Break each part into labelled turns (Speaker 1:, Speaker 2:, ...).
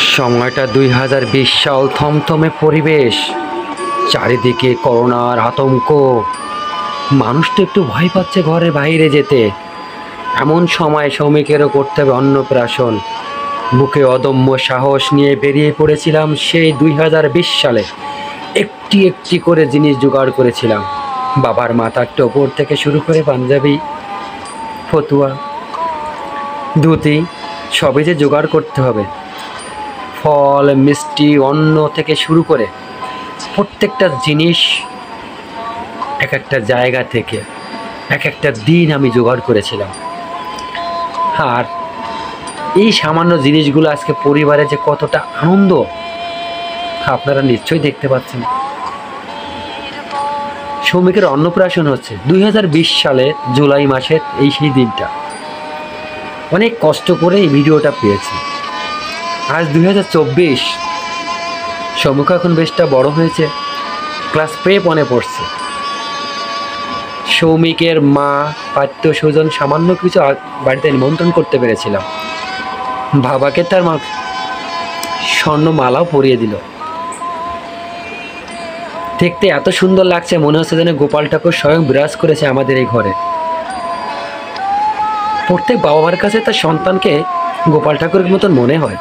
Speaker 1: সময়টা 2020 সাল, থমথমে পরিবেশ, চারিদিকে করোনার আতঙ্ক। মানুষ তো একটু ভয় পাচ্ছে ঘরে বাইরে যেতে। এমন সময় শ্রমিকেরও করতে হবে অন্নপ্রাশন। বুকে অদম্য সাহস নিয়ে বেরিয়ে পড়েছিলাম সেই 2020 সালে। একটি একটি করে জিনিস জোগাড় করেছিলাম। বাবার মাথার টোপর থেকে শুরু করে পাঞ্জাবি, ফতুয়া, ধুতি, সবই যে জোগাড় করতে হবে। ফল, মিষ্টি, অন্ন থেকে শুরু করে প্রত্যেকটা জিনিস এক একটা জায়গা থেকে এক একটা দিন আমি জোগাড় করেছিলাম। আর এই সামান্য জিনিসগুলো আজকে পরিবারে যে কতটা আনন্দ আপনারা নিশ্চয়ই দেখতে পাচ্ছেন। শ্রমিকের অন্নপ্রাশন হচ্ছে 2020 সালে জুলাই মাসের সেই দিনটা। অনেক কষ্ট করে এই ভিডিওটা পেয়েছি। আজ 2024, শ্রমিক এখন বেশটা বড় হয়েছে, ক্লাস 1 পড়ছে। শ্রমিকের মা, আত্মীয় স্বজন সামান্য কিছু বাড়িতে নিমন্ত্রণ করতে পেরেছিলাম। বাবাকে তার মা স্বর্ণমালাও পরিয়ে দিল। দেখতে এত সুন্দর লাগছে, মনে হচ্ছে যেন গোপাল ঠাকুর স্বয়ং বিরাজ করেছে আমাদের এই ঘরে। প্রত্যেক বাবা মার কাছে তার সন্তানকে গোপাল ঠাকুরের মতন মনে হয়।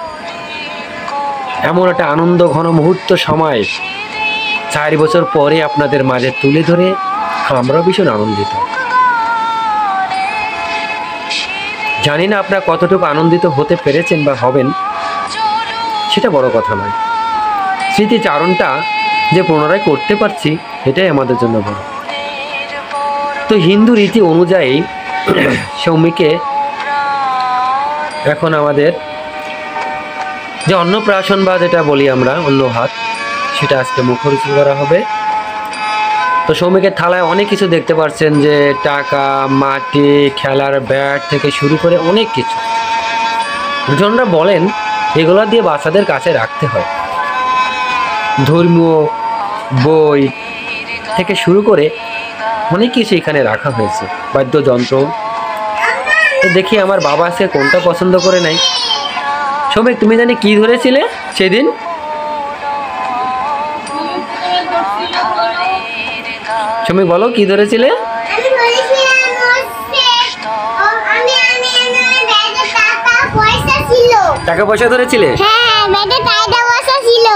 Speaker 1: এমন একটা আনন্দ ঘন মুহূর্ত সময় 4 বছর পরে আপনাদের মাঝে তুলে ধরে আমরাও ভীষণ আনন্দিত। জানি না আপনারা কতটুকু আনন্দিত হতে পেরেছেন বা হবেন, সেটা বড় কথা নয়। স্মৃতিচারণটা যে পুনরায় করতে পারছি, এটাই আমাদের জন্য বড়। তো হিন্দু রীতি অনুযায়ী শ্রমিকে এখন আমাদের যে অন্নপ্রাশন বা যেটা বলি আমরা অন্ন ভাত, সেটা আজকে মুখরোচক করা হবে। তো শ্রমিকের থালায় অনেক কিছু দেখতে পাচ্ছেন, যে টাকা, মাটি, খেলার ব্যাট থেকে শুরু করে অনেক কিছু। জনরা বলেন এগুলো দিয়ে বাচ্চাদের কাছে রাখতে হয়। ধর্মীয় বই থেকে শুরু করে অনেক কিছু এখানে রাখা হয়েছে, বাদ্যযন্ত্র। তো দেখি আমার বাবা আজকে কোনটা পছন্দ করে নাই। শ্রমিক, তুমি জানি কি ধরেছিলে সেদিন? শ্রমিক বলো, কি ধরেছিলে? টাকা পয়সা ধরেছিলে?
Speaker 2: হ্যাঁ, ব্যাটে টাকা পয়সা ছিল।